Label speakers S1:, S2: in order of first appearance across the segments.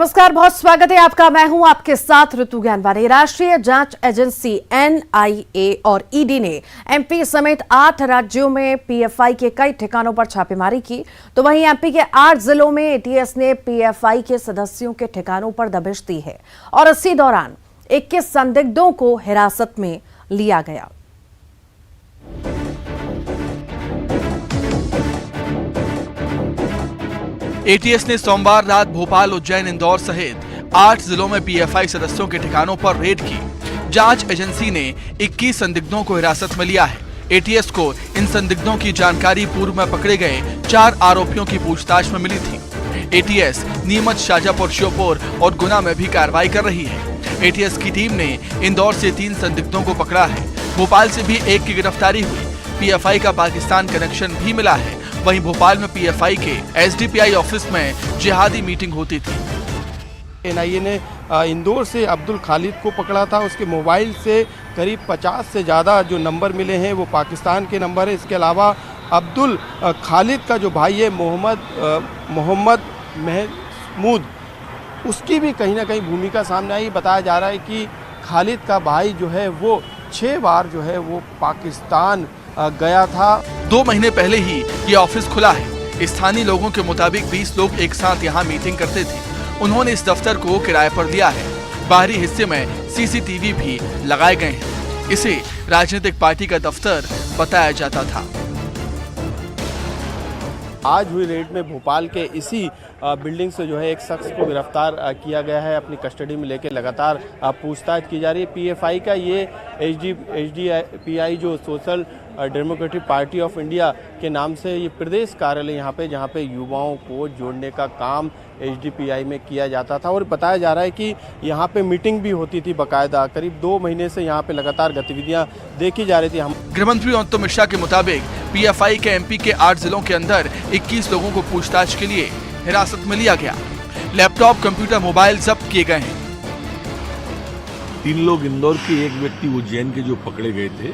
S1: नमस्कार, बहुत स्वागत है आपका। मैं हूं आपके साथ ऋतु ज्ञानवानी। राष्ट्रीय जांच एजेंसी एनआईए और ईडी ने एमपी समेत 8 राज्यों में पीएफआई के कई ठिकानों पर छापेमारी की, तो वहीं एमपी के 8 जिलों में एटीएस ने पीएफआई के सदस्यों के ठिकानों पर दबिश दी है और इसी दौरान 21 संदिग्धों को हिरासत में लिया गया।
S2: एटीएस ने सोमवार रात भोपाल, उज्जैन, इंदौर सहित 8 जिलों में पीएफआई सदस्यों के ठिकानों पर रेड की। जांच एजेंसी ने 21 संदिग्धों को हिरासत में लिया है। एटीएस को इन संदिग्धों की जानकारी पूर्व में पकड़े गए 4 आरोपियों की पूछताछ में मिली थी। एटीएस नीमच, शाजापुर, श्योपुर और गुना में भी कार्रवाई कर रही है। एटीएस की टीम ने इंदौर से 3 संदिग्धों को पकड़ा है। भोपाल से भी एक की गिरफ्तारी हुई। पीएफआई का पाकिस्तान कनेक्शन भी मिला है। वहीं भोपाल में पीएफआई के एसडीपीआई ऑफिस में जिहादी मीटिंग होती थी।
S3: एनआईए ने इंदौर से अब्दुल खालिद को पकड़ा था। उसके मोबाइल से करीब 50 से ज़्यादा जो नंबर मिले हैं वो पाकिस्तान के नंबर है। इसके अलावा अब्दुल खालिद का जो भाई है मोहम्मद महमूद, उसकी भी कहीं ना कहीं भूमिका सामने आई। बताया जा रहा है कि खालिद का भाई जो है वो 6 बार जो है वो पाकिस्तान गया था।
S2: 2 महीने पहले ही ये ऑफिस खुला है। स्थानीय लोगों के मुताबिक 20 लोग एक साथ यहाँ मीटिंग करते थे। उन्होंने इस दफ्तर को किराए पर लिया है। बाहरी हिस्से में सीसीटीवी भी लगाए गए हैं। इसे राजनीतिक पार्टी का दफ्तर बताया जाता था।
S3: आज हुई रेड में भोपाल के इसी बिल्डिंग से जो है एक शख्स को गिरफ्तार किया गया है। अपनी कस्टडी में लेकर लगातार पूछताछ की जा रही है। पीएफआई का ये एसडीपीआई जो social democratic party of India के नाम से ये प्रदेश कार्यालय यहाँ पे, जहाँ पे युवाओं को जोड़ने का काम एसडीपीआई में किया जाता था। और बताया जा रहा है कि यहाँ पे मीटिंग भी होती थी बाकायदा। करीब 2 महीने से यहाँ पे लगातार गतिविधियाँ देखी जा रही थी।
S2: गृहमंत्री अमित शाह के मुताबिक पीएफआई के एमपी के 8 जिलों के अंदर 21 लोगों को पूछताछ के लिए हिरासत में लिया गया। लैपटॉप, कंप्यूटर, मोबाइल जब्त किए गए हैं।
S4: 3 लोग इंदौर के, एक व्यक्ति उज्जैन के जो पकड़े गए थे,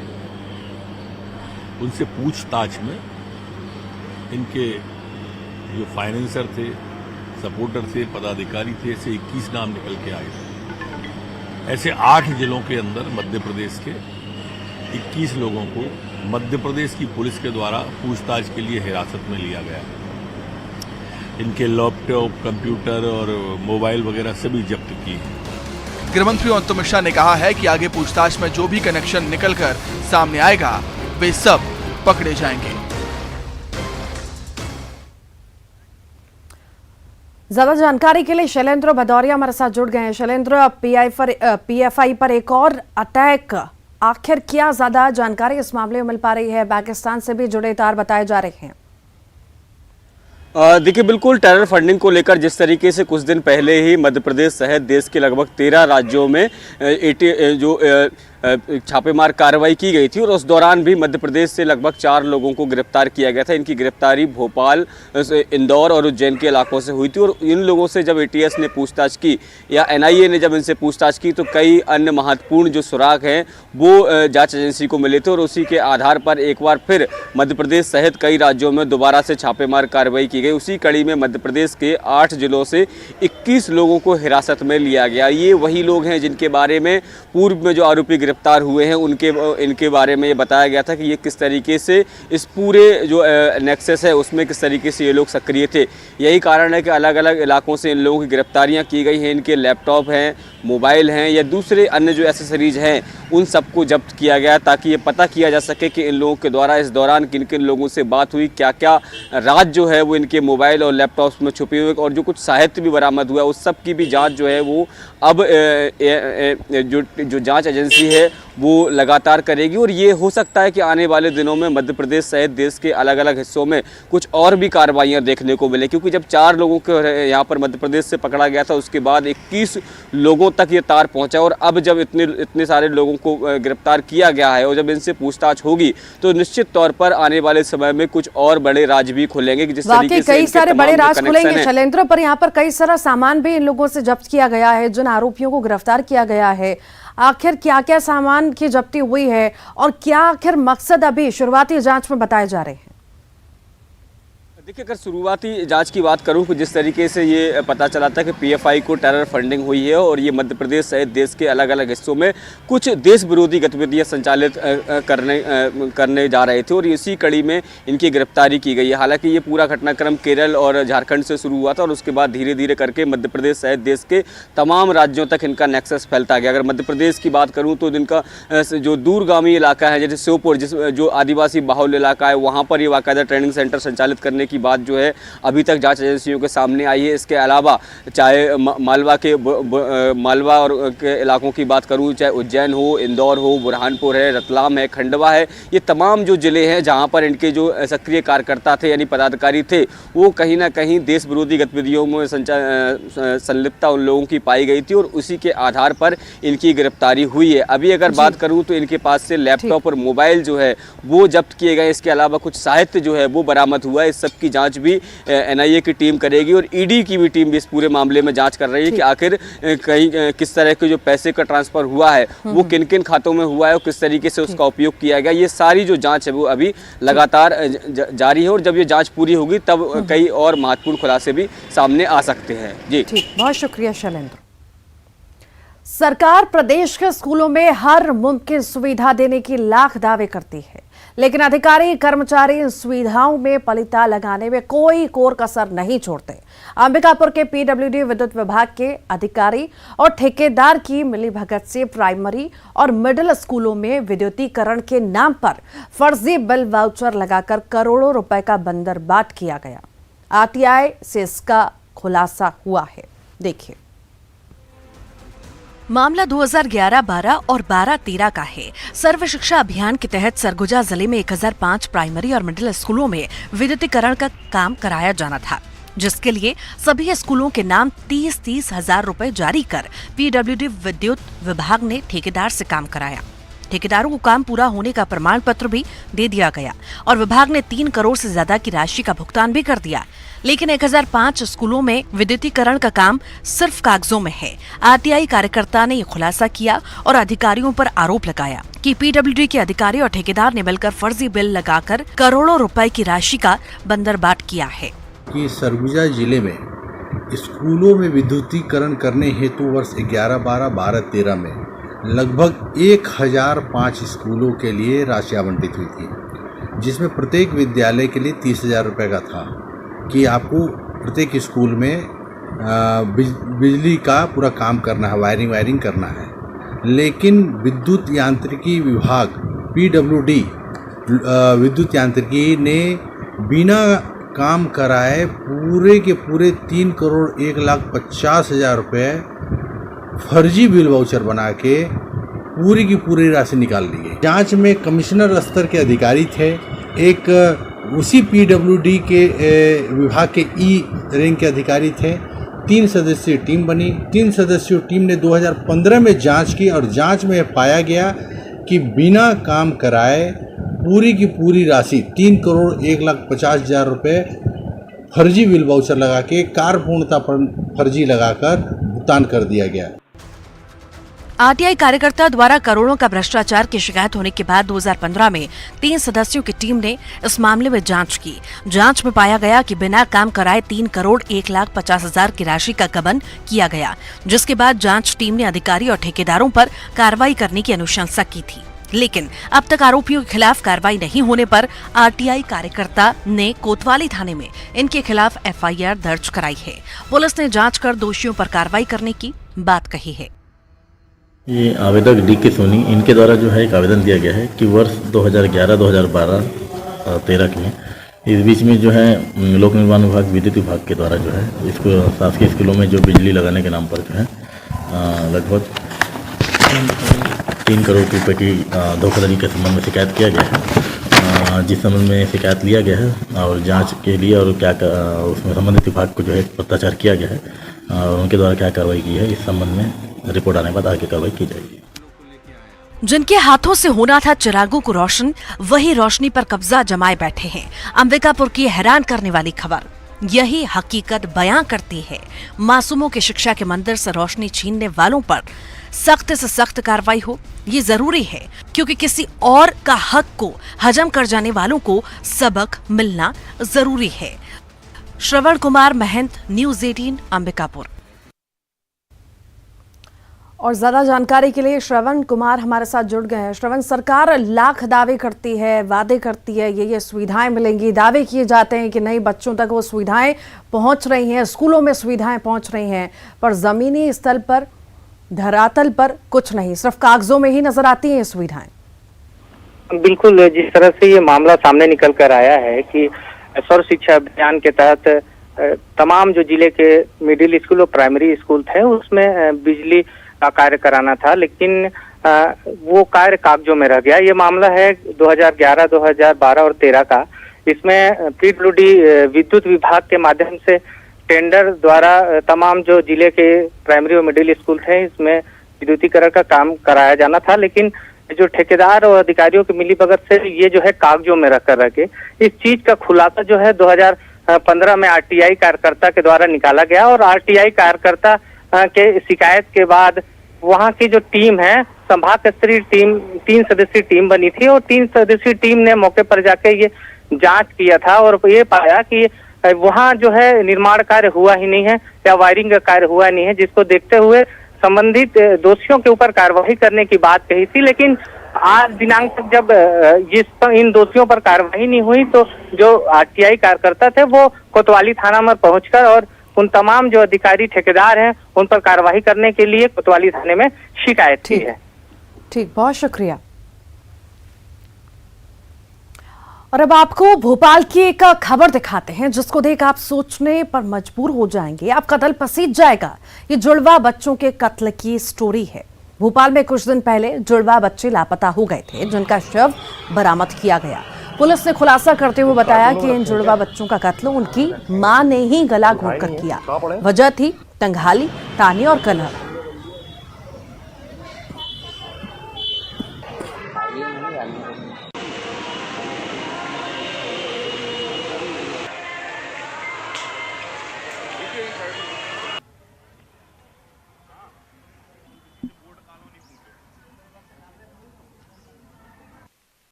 S4: उनसे पूछताछ में इनके जो फाइनेंसर थे, सपोर्टर थे, पदाधिकारी थे, ऐसे 21 नाम निकल के आए थे। ऐसे 8 जिलों के अंदर मध्य प्रदेश के 21 लोगों को मध्य प्रदेश की पुलिस के द्वारा पूछताछ के लिए हिरासत में लिया गया। इनके लैपटॉप, कंप्यूटर और मोबाइल वगैरह सभी जब्त किए।
S2: गृहमंत्री अमित शाह ने कहा है कि आगे पूछताछ में जो भी कनेक्शन निकलकर सामने आएगा वे सब पकड़े जाएंगे।
S1: ज्यादा जानकारी के लिए शैलेंद्र भदौरिया हमारे साथ जुड़ गए हैं। शैलेंद्र, पीएफआई पर एक और अटैक, आखिर क्या ज्यादा जानकारी इस मामले में मिल पा रही है? पाकिस्तान से भी जुड़े तार बताए जा रहे हैं।
S5: देखिए, बिल्कुल टेरर फंडिंग को लेकर जिस तरीके से कुछ दिन पहले ही मध्य प्रदेश सहित देश के लगभग 13 राज्यों में छापेमार कार्रवाई की गई थी और उस दौरान भी मध्य प्रदेश से लगभग 4 लोगों को गिरफ्तार किया गया था। इनकी गिरफ्तारी भोपाल, इंदौर और उज्जैन के इलाकों से हुई थी और इन लोगों से जब एटीएस ने पूछताछ की या एनआईए ने जब इनसे पूछताछ की तो कई अन्य महत्वपूर्ण जो सुराग हैं वो जांच एजेंसी को मिले थे और उसी के आधार पर एक बार फिर मध्य प्रदेश सहित कई राज्यों में दोबारा से छापेमार कार्रवाई की गई। उसी कड़ी में मध्य प्रदेश के 8 जिलों से 21 लोगों को हिरासत में लिया गया। ये वही लोग हैं जिनके बारे में पूर्व में जो आरोपी गिरफ्तार हुए हैं इनके बारे में ये बताया गया था कि ये किस तरीके से इस पूरे जो नेक्सस है उसमें किस तरीके से ये लोग सक्रिय थे। यही कारण है कि अलग अलग इलाकों से इन लोगों की गिरफ्तारियां की गई हैं। इनके लैपटॉप हैं, मोबाइल हैं या दूसरे अन्य जो एसेसरीज हैं उन सबको जब्त किया गया ताकि ये पता किया जा सके कि इन लोगों के द्वारा इस दौरान किन किन लोगों से बात हुई, क्या क्या राज जो है वो इनके मोबाइल और लैपटॉप्स में छुपे हुए और जो कुछ साहित्य भी बरामद हुआ उस सब की भी जांच जो है वो अब जो जांच एजेंसी है वो लगातार करेगी। और ये हो सकता है कि आने वाले दिनों में मध्य प्रदेश सहित देश के अलग अलग हिस्सों में कुछ और भी कार्रवाइयाँ देखने को मिले, क्योंकि जब 4 लोगों को यहाँ पर मध्य प्रदेश से पकड़ा गया था उसके बाद 21 लोगों तक ये तार पहुँचा और अब जब इतने सारे लोगों को गिरफ्तार किया गया है और जब इनसे पूछताछ होगी तो निश्चित तौर पर आने वाले समय में कुछ और बड़े राज भी खुलेंगे। जिस तरीके से
S1: कई सारे बड़े राज खुलेंगे शैलेंद्र, पर यहाँ पर कई सारा सामान भी इन लोगों से जब्त किया गया है। जिन आरोपियों को गिरफ्तार किया गया है, आखिर क्या क्या सामान की जब्ती हुई है और क्या आखिर मकसद अभी शुरुआती जांच में बताए जा रहे हैं?
S5: देखिए, अगर शुरुआती जांच की बात करूं कि जिस तरीके से ये पता चला था कि पीएफआई को टेरर फंडिंग हुई है और ये मध्य प्रदेश सहित देश के अलग अलग हिस्सों में कुछ देश विरोधी गतिविधियां संचालित करने जा रहे थे और इसी कड़ी में इनकी गिरफ्तारी की गई है। हालांकि ये पूरा घटनाक्रम केरल और झारखंड से शुरू हुआ था और उसके बाद धीरे धीरे करके मध्य प्रदेश सहित देश के तमाम राज्यों तक इनका नेक्सस फैलता गया। अगर मध्य प्रदेश की बात करूँ तो इनका जो दूरगामी इलाका है जैसे श्योपुर, जो आदिवासी बाहुल इलाका है, वहाँ पर ये बाकायदा ट्रेनिंग सेंटर संचालित करने की बात जो है अभी तक जांच एजेंसियों के सामने आई है। इसके अलावा चाहे मालवा और के इलाकों की बात करूं, चाहे उज्जैन हो, इंदौर हो, बुरहानपुर है, रतलाम है, खंडवा है, ये तमाम जो जिले हैं जहां पर इनके जो सक्रिय कार्यकर्ता थे यानी पदाधिकारी थे वो कहीं ना कहीं देश विरोधी गतिविधियों में संलिप्तता उन लोगों की पाई गई थी और उसी के आधार पर इनकी गिरफ्तारी हुई है। अभी अगर बात करूँ तो इनके पास से लैपटॉप और मोबाइल जो है वो जब्त किए गए। इसके अलावा कुछ साहित्य जो है वो बरामद हुआ है। इस सब की जांच भी एनआईए की टीम करेगी और ईडी की भी टीम भी इस पूरे मामले में जांच कर रही है कि आखिर कहीं किस तरह के जो पैसे का ट्रांसफर हुआ है वो किन किन खातों में हुआ है और किस तरीके से उसका उपयोग किया गया। ये सारी जो जांच है वो अभी लगातार जारी है और जब ये जांच पूरी होगी तब कई और महत्वपूर्ण खुलासे भी सामने आ सकते हैं। जी
S1: ठीक, बहुत शुक्रिया शैलेंद्र। सरकार प्रदेश के स्कूलों में हर मुमकिन सुविधा देने की लाख दावे करती है, लेकिन अधिकारी कर्मचारी इन सुविधाओं में पलीता लगाने में कोई कोर कसर नहीं छोड़ते। अंबिकापुर के पीडब्ल्यूडी विद्युत विभाग के अधिकारी और ठेकेदार की मिलीभगत से प्राइमरी और मिडिल स्कूलों में विद्युतीकरण के नाम पर फर्जी बिल वाउचर लगाकर करोड़ों रुपए का बंदरबाट किया गया। आरटीआई से इसका खुलासा हुआ है, देखिए। मामला 2011-12 और 12-13 का है। सर्व शिक्षा अभियान के तहत सरगुजा जिले में 1005 प्राइमरी और मिडिल स्कूलों में विद्युतीकरण का काम कराया जाना था, जिसके लिए सभी स्कूलों के नाम 30-30 हजार रुपए जारी कर पीडब्ल्यूडी विद्युत विभाग ने ठेकेदार से काम कराया। ठेकेदारों को काम पूरा होने का प्रमाण पत्र भी दे दिया गया और विभाग ने 3 करोड़ से ज्यादा की राशि का भुगतान भी कर दिया, लेकिन 1005 स्कूलों में विद्युतीकरण का काम सिर्फ कागजों में है। आरटीआई कार्यकर्ता ने ये खुलासा किया और अधिकारियों पर आरोप लगाया कि पीडब्ल्यूडी के अधिकारी और ठेकेदार ने मिलकर फर्जी बिल लगाकर करोड़ों रुपए की राशि का बंदरबाट किया है।
S6: कि सरगुजा जिले में स्कूलों में विद्युतीकरण करने हेतु वर्ष 11-12, 12-13 में लगभग 1005 स्कूलों के लिए राशि आवंटित हुई थी, जिसमें प्रत्येक विद्यालय के लिए 30,000 रुपये का था कि आपको प्रत्येक स्कूल में बिजली का पूरा काम करना है, वायरिंग करना है। लेकिन विद्युत यांत्रिकी विभाग पीडब्ल्यूडी विद्युत यांत्रिकी ने बिना काम कराए पूरे के पूरे 3 करोड़ 1,50,000 रुपये फर्जी बिल वाउचर बना के पूरी की पूरी राशि निकाल ली गई। जांच में कमिश्नर स्तर के अधिकारी थे, एक उसी पीडब्ल्यूडी के विभाग के ई रैंक के अधिकारी थे। 3 सदस्यीय टीम बनी। 3 सदस्यीय टीम ने 2015 में जांच की और जांच में पाया गया कि बिना काम कराए पूरी की पूरी राशि 3 करोड़ 1,50,000 रुपये फर्जी बिल वाउचर लगा के कार्यपूर्णता पर फर्जी लगाकर भुगतान कर दिया गया।
S1: आरटीआई कार्यकर्ता द्वारा करोड़ों का भ्रष्टाचार की शिकायत होने के बाद 2015 में 3 सदस्यों की टीम ने इस मामले में जांच की। जांच में पाया गया कि बिना काम कराए 3 करोड़ 1,50,000 की राशि का गबन किया गया, जिसके बाद जांच टीम ने अधिकारी और ठेकेदारों पर कार्रवाई करने की अनुशंसा की थी। लेकिन अब तक आरोपियों के खिलाफ कार्रवाई नहीं होने पर आरटीआई कार्यकर्ता ने कोतवाली थाने में इनके खिलाफ एफआईआर दर्ज कराई है। पुलिस ने जांच कर दोषियों पर कार्रवाई करने की बात कही है।
S7: ये आवेदक डी.के. सोनी, इनके द्वारा जो है एक आवेदन दिया गया है कि वर्ष 2011, 2012, 13 में इस बीच में जो है लोक निर्माण विभाग, विद्युत विभाग के द्वारा जो है इसको शासकीय स्कूलों में जो बिजली लगाने के नाम पर जो है लगभग 3 करोड़ रुपए की धोखाधड़ी के संबंध में शिकायत किया गया है। जिस संबंध में शिकायत लिया गया है और जांच के लिए और क्या उसमें संबंधित विभाग को जो है पत्राचार किया गया है और उनके द्वारा क्या कार्रवाई की है, इस संबंध में रिपोर्ट आने के बाद आगे कार्रवाई की जाएगी।
S1: जिनके हाथों से होना था चिरागों को रोशन, वही रोशनी पर कब्जा जमाए बैठे हैं। अंबिकापुर की हैरान करने वाली खबर यही हकीकत बयां करती है। मासूमों की शिक्षा के मंदिर से रोशनी छीनने वालों पर सख्त से सख्त कार्रवाई हो, ये जरूरी है, क्योंकि किसी और का हक को हजम कर जाने वालों को सबक मिलना जरूरी है। श्रवण कुमार महंत, न्यूज 18 अंबिकापुर। और ज्यादा जानकारी के लिए श्रवण कुमार हमारे साथ जुड़ गए हैं। श्रवण, सरकार लाख दावे करती है, वादे करती है, ये सुविधाएं मिलेंगी, दावे किए जाते हैं कि नहीं बच्चों तक वो सुविधाएं पहुंच रही हैं, स्कूलों में सुविधाएं पहुंच रही हैं, पर जमीनी स्तर पर, धरातल पर कुछ नहीं, सिर्फ कागजों में ही नजर आती हैं ये सुविधाएं।
S8: बिल्कुल, जिस तरह से ये मामला सामने निकल कर आया है कि सर्व शिक्षा अभियान के तहत तमाम जो जिले के मिडिल स्कूल और प्राइमरी स्कूल थे उसमें बिजली का कार्य कराना था, लेकिन वो कार्य कागजों में रह गया। ये मामला है 2011, 2012 और 13 का। इसमें पीडब्ल्यूडी विद्युत विभाग के माध्यम से टेंडर द्वारा तमाम जो जिले के प्राइमरी और मिडिल स्कूल थे इसमें विद्युतीकरण का काम कराया जाना था, लेकिन जो ठेकेदार और अधिकारियों की मिलीभगत से ये जो है कागजों में रखकर रखे। इस चीज का खुलासा जो है 2015 में आरटीआई कार्यकर्ता के द्वारा निकाला गया और आरटीआई कार्यकर्ता के शिकायत के बाद वहां की जो टीम है, संभाग स्तरीय टीम, 3 सदस्यीय टीम बनी थी और 3 सदस्यीय टीम ने मौके पर जाके ये जांच किया था और ये पाया कि वहां जो है निर्माण कार्य हुआ ही नहीं है या वायरिंग का कार्य हुआ नहीं है, जिसको देखते हुए संबंधित दोषियों के ऊपर कार्रवाई करने की बात कही थी। लेकिन आज दिनांक तक जब इन दोषियों पर कार्रवाई नहीं हुई तो जो आरटीआई कार्यकर्ता थे वो कोतवाली थाना में पहुंचकर और उन तमाम जो अधिकारी ठेकेदार हैं उन पर कार्रवाई करने के लिए कोतवाली थाने में शिकायत की है।
S1: ठीक, बहुत शुक्रिया। और अब आपको भोपाल की एक खबर दिखाते हैं जिसको देख आप सोचने पर मजबूर हो जाएंगे, आपका दिल पसीज जाएगा। ये जुड़वा बच्चों के कत्ल की स्टोरी है। भोपाल में कुछ दिन पहले जुड़वा बच्चे लापता हो गए थे जिनका शव बरामद किया गया। पुलिस ने खुलासा करते हुए बताया कि इन जुड़वा बच्चों का कत्ल उनकी मां ने ही गला घोंटकर किया। वजह थी तंगहाली, ताने और कलह।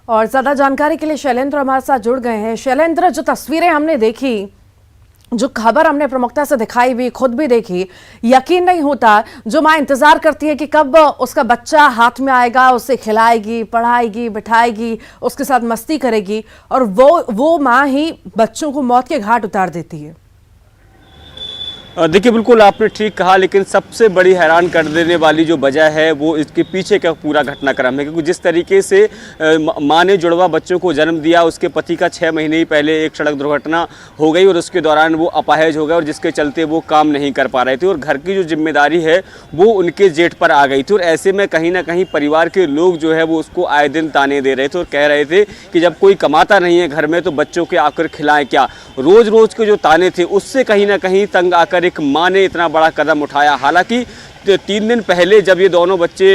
S1: और ज्यादा जानकारी के लिए शैलेंद्र हमारे साथ जुड़ गए हैं। शैलेंद्र, जो तस्वीरें हमने देखी, जो खबर हमने प्रमुखता से दिखाई हुई, खुद भी देखी, यकीन नहीं होता जो माँ इंतजार करती है कि कब उसका बच्चा हाथ में आएगा, उसे खिलाएगी, पढ़ाएगी, बिठाएगी, उसके साथ मस्ती करेगी, और वो माँ ही बच्चों को मौत के घाट उतार देती है।
S5: देखिए, बिल्कुल आपने ठीक कहा, लेकिन सबसे बड़ी हैरान कर देने वाली जो वजह है वो इसके पीछे का पूरा घटनाक्रम है। क्योंकि जिस तरीके से मां ने जुड़वा बच्चों को जन्म दिया, उसके पति का 6 महीने ही पहले एक सड़क दुर्घटना हो गई और उसके दौरान वो अपाहिज हो गए और जिसके चलते वो काम नहीं कर पा रहे थे और घर की जो जिम्मेदारी है वो उनके जेठ पर आ गई थी। और ऐसे में कहीं ना कहीं परिवार के लोग जो है वो उसको आए दिन ताने दे रहे थे और कह रहे थे कि जब कोई कमाता नहीं है घर में तो बच्चों के आकर खिलाएं क्या। रोज रोज के जो ताने थे उससे कहीं ना कहीं तंग आकर एक मां ने इतना बड़ा कदम उठाया। हालांकि 3 दिन पहले जब ये दोनों बच्चे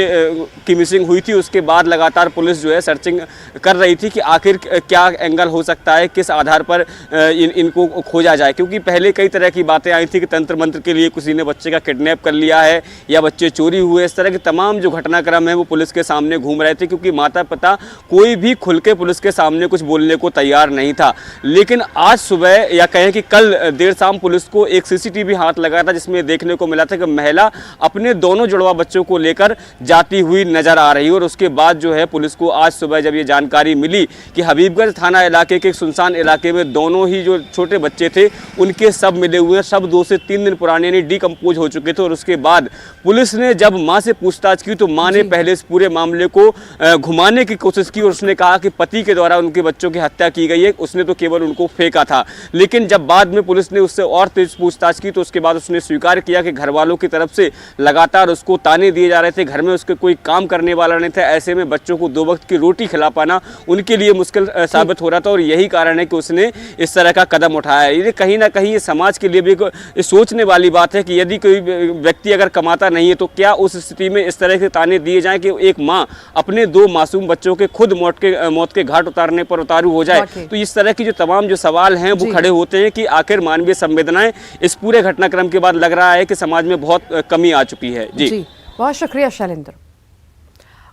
S5: की मिसिंग हुई थी उसके बाद लगातार पुलिस जो है सर्चिंग कर रही थी कि आखिर क्या एंगल हो सकता है, किस आधार पर इनको खोजा जाए। क्योंकि पहले कई तरह की बातें आई थी कि तंत्र मंत्र के लिए किसी ने बच्चे का किडनैप कर लिया है या बच्चे चोरी हुए। इस तरह के तमाम जो घटनाक्रम है वो पुलिस के सामने घूम रहे थे, क्योंकि माता पिता कोई भी खुल के पुलिस के सामने कुछ बोलने को तैयार नहीं था। लेकिन आज सुबह या कहें कि कल देर शाम पुलिस को एक CCTV हाथ लगा था जिसमें देखने को मिला था कि महिला अपने दोनों जुड़वा बच्चों को लेकर जाती हुई नजर आ रही। और उसके बाद जो है पुलिस को आज सुबह जब ये जानकारी मिली कि हबीबगंज थाना इलाके के सुनसान इलाके में दोनों ही जो छोटे बच्चे थे उनके सब मिले हुए हैं, सब 2 से 3 दिन पुराने यानी डिकम्पोज हो चुके थे। और उसके बाद पुलिस ने जब मां से पूछताछ की तो मां ने पहले इस पूरे मामले को घुमाने की कोशिश की और उसने कहा कि पति के द्वारा उनके बच्चों की हत्या की गई है, उसने तो केवल उनको फेंका था। लेकिन जब बाद में पुलिस ने उससे और तेज पूछताछ की तो उसके बाद उसने स्वीकार किया कि घर वालों की तरफ से लगातार उसको ताने दिए जा रहे थे, घर में उसके कोई काम करने वाला नहीं था। ऐसे में बच्चों को 2 वक्त की रोटी खिला पाना उनके लिए मुश्किल साबित हो रहा था और यही कारण है कि उसने इस तरह का कदम उठाया है। ये कहीं ना कहीं ये समाज के लिए भी सोचने वाली बात है कि यदि कोई व्यक्ति अगर कमाता नहीं है तो क्या उस स्थिति में इस तरह के ताने दिए जाएं कि एक माँ अपने 2 मासूम बच्चों के खुद मौत के घाट उतारने पर उतारू हो जाए। तो इस तरह की जो तमाम जो सवाल हैं वो खड़े होते हैं कि आखिर मानवीय संवेदनाएं इस पूरे घटनाक्रम के बाद लग रहा है कि समाज में बहुत कमी आ चुकी है। जी
S1: बहुत शुक्रिया शैलेंद्र।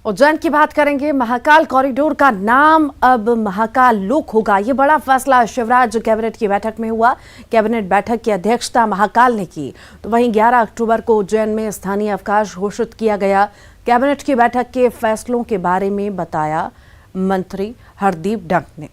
S1: उज्जैन की बात करेंगे। महाकाल कॉरिडोर का नाम अब महाकाल लोक होगा। ये बड़ा फैसला शिवराज कैबिनेट की बैठक में हुआ। कैबिनेट बैठक की अध्यक्षता महाकाल ने की। तो वहीं 11 अक्टूबर को उज्जैन में स्थानीय अवकाश घोषित किया गया। कैबिनेट की बैठक के फैसलों के बारे में बताया मंत्री हरदीप डंग ने।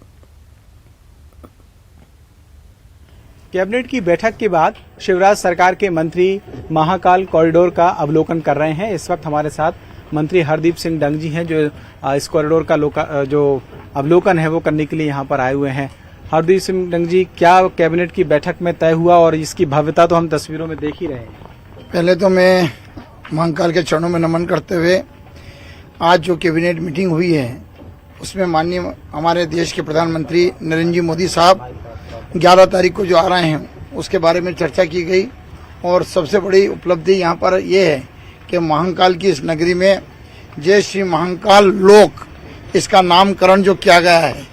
S9: कैबिनेट की बैठक के बाद शिवराज सरकार के मंत्री महाकाल कॉरिडोर का अवलोकन कर रहे हैं। इस वक्त हमारे साथ मंत्री हरदीप सिंह डंग जी हैं, जो इस कॉरिडोर का जो अवलोकन है वो करने के लिए यहाँ पर आए हुए हैं। हरदीप सिंह डंग जी, क्या कैबिनेट की बैठक में तय हुआ और इसकी भव्यता तो हम तस्वीरों में देख ही रहे हैं।
S10: पहले तो मैं महाकाल के चरणों में नमन करते हुए आज जो कैबिनेट मीटिंग हुई है उसमें माननीय हमारे देश के प्रधानमंत्री नरेंद्र जी मोदी साहब 11 तारीख को जो आ रहे हैं उसके बारे में चर्चा की गई और सबसे बड़ी उपलब्धि यहाँ पर ये है कि महाकाल की इस नगरी में जय श्री महाकाल लोक इसका नामकरण जो किया गया है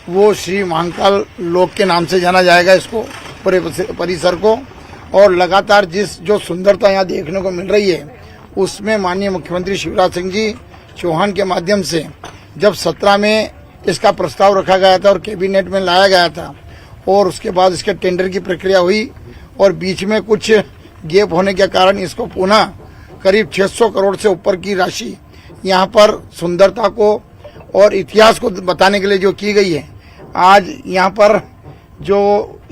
S10: वो श्री महाकाल लोक के नाम से जाना जाएगा इसको पूरे परिसर को। और लगातार जो सुंदरता यहाँ देखने को मिल रही है उसमें माननीय मुख्यमंत्री शिवराज सिंह जी चौहान के माध्यम से जब 17 में इसका प्रस्ताव रखा गया था और कैबिनेट में लाया गया था और उसके बाद इसके टेंडर की प्रक्रिया हुई और बीच में कुछ गैप होने के कारण इसको पुनः करीब 600 करोड़ से ऊपर की राशि यहाँ पर सुंदरता को और इतिहास को बताने के लिए जो की गई है। आज यहाँ पर जो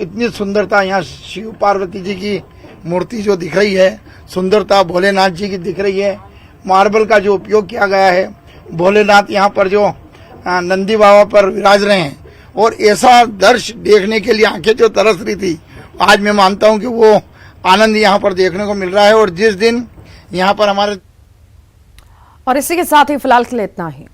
S10: इतनी सुंदरता, यहाँ शिव पार्वती जी की मूर्ति जो दिख रही है, सुंदरता भोलेनाथ जी की दिख रही है, मार्बल का जो उपयोग किया गया है, भोलेनाथ यहाँ पर जो नंदी बाबा पर विराज रहे हैं और ऐसा दृश्य देखने के लिए आंखें जो तरस रही थी, आज मैं मानता हूँ कि वो आनंद यहाँ पर देखने को मिल रहा है। और जिस दिन यहाँ पर हमारे
S1: और इसी के साथ ही फिलहाल के लिए इतना ही।